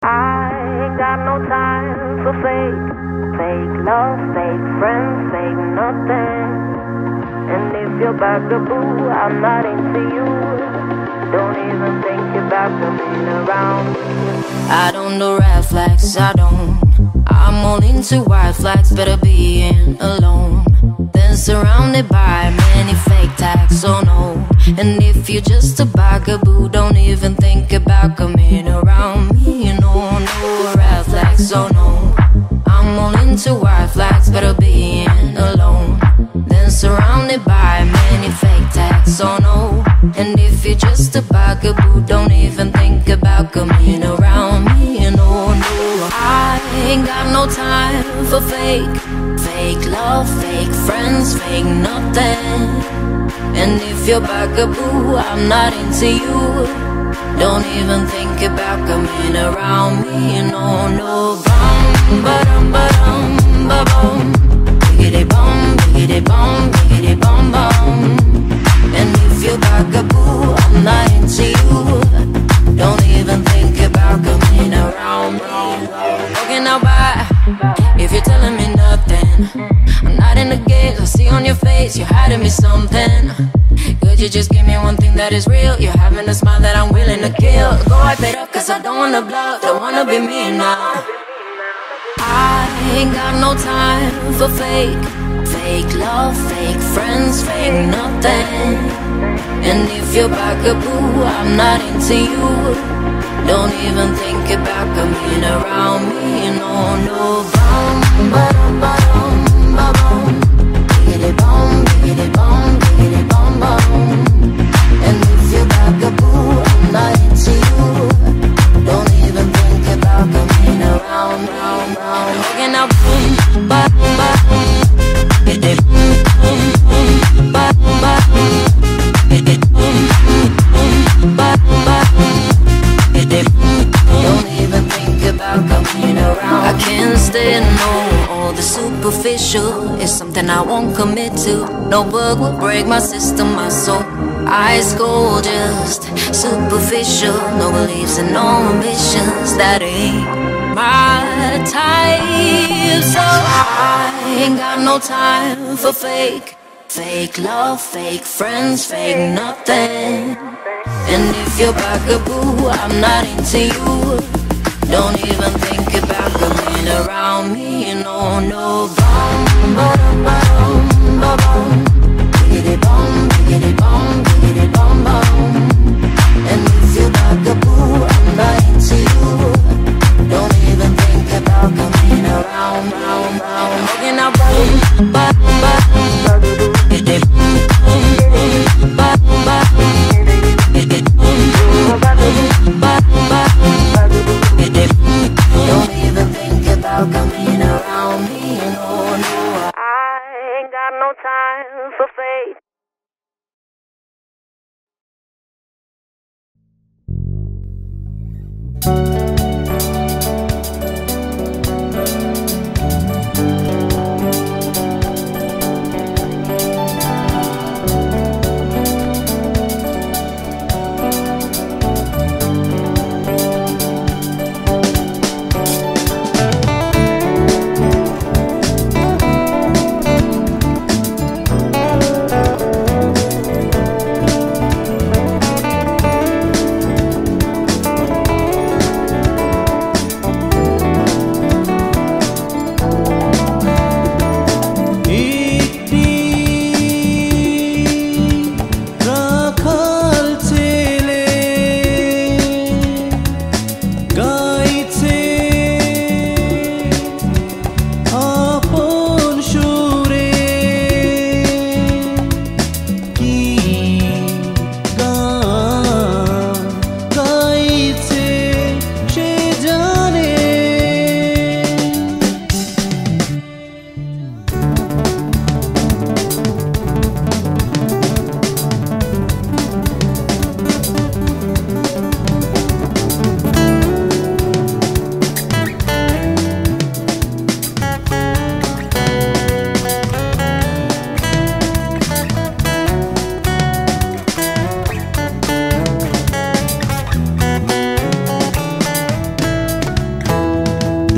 I ain't got no time for fake love, fake friends, fake nothing. And if you're bugaboo, I'm not into you. Don't even think about coming around. I don't do red flags, I don't. I'm all into white flags, better being alone than surrounded by many fake tags, oh no. And if you're just a bugaboo, don't even think about coming around me. No red flags, oh no. I'm all into white flags, better being alone than surrounded by many fake tags, oh no. And if you're just a bugaboo, don't even think about coming around me. No, I ain't got no time for fake love, fake friends, fake nothing. And if you're bugaboo, I'm not into you. Don't even think about coming around me. No, bum, ba-dum, ba-dum, ba-bum. Biggity bum, biggity bum, biggity bum, bum. And if you're bugaboo, I'm not into you. Don't even think about coming around me. Walking out by, if you're telling me nothing. I'm not in the games, I see on your face you're hiding me something. Could you just give me one thing that is real? You're having a smile that I'm willing to kill. Go wipe it up, cause I don't wanna bluff, don't wanna be me now. I ain't got no time for fake love, fake friends, fake nothing. And if you're bugaboo, I'm not into you. Don't even think about coming around me. No, bum, ba-dum, ba-dum, ba-bum. Biggity bum, biggity bum, biggity bum, bum. And if you're bugaboo, I'm not into you. Don't even think about coming around. Walking out, boom, ba, ba, biggity boom, boom, ba, ba, biggity boom, boom, ba, ba, biggity boom. Don't even think about coming around. I can't stand all the superficial. It's something I won't commit to. No bug will break my system, my soul. Ice cold, just superficial. No beliefs and no ambitions. That ain't my type. So I ain't got no time for fake love, fake friends, fake nothing. And if you're bugaboo, I'm not into you. Don't even think about coming around me. No, bum, ba-dum, ba-dum, ba-bum. Biggity bum, biggity bum, biggity bum, bum. And if you're bugaboo, I'm not into you. Don't even think about coming around. Walking out, boom, ba, ba, biggity boom, boom, ba, ba, biggity boom, boom, ba, ba, biggity boom. Don't even think about coming around me. No. I ain't got no time for fake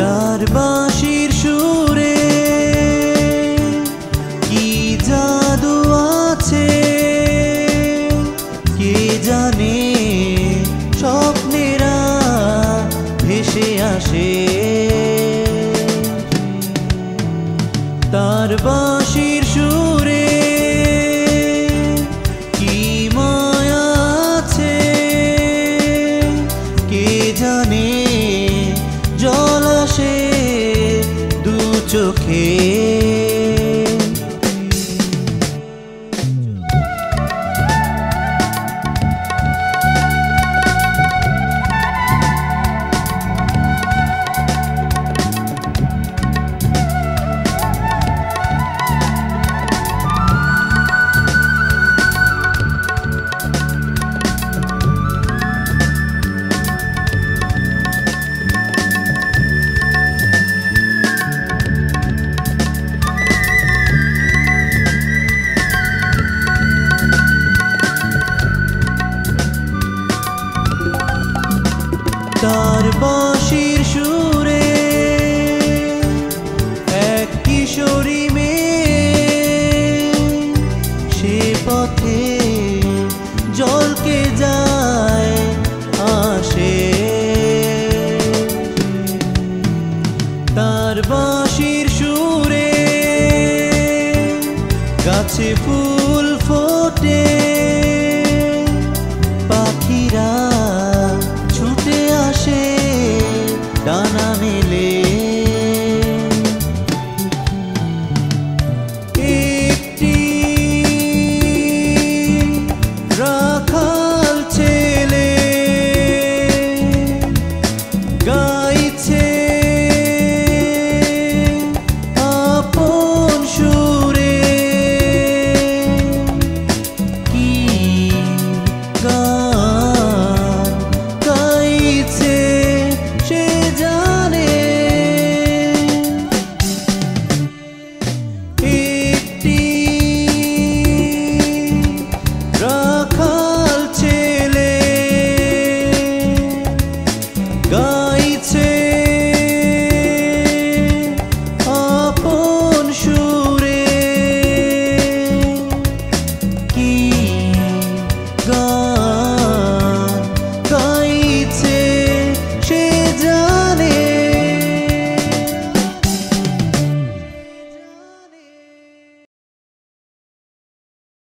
তার বাঁশির সুরে কি জাদু আছে কে জানে, স্বপ্নেরা ভেসে আসে তার বাঁশির সুরে কি মায়া আছে কে জানে, জল আসে দু চোখে। তার বাঁশির সুরে এক কিশোরী মেয়ে সে পথে জলকে যায় আসে তার বাঁশির সুরে গাছে ফুল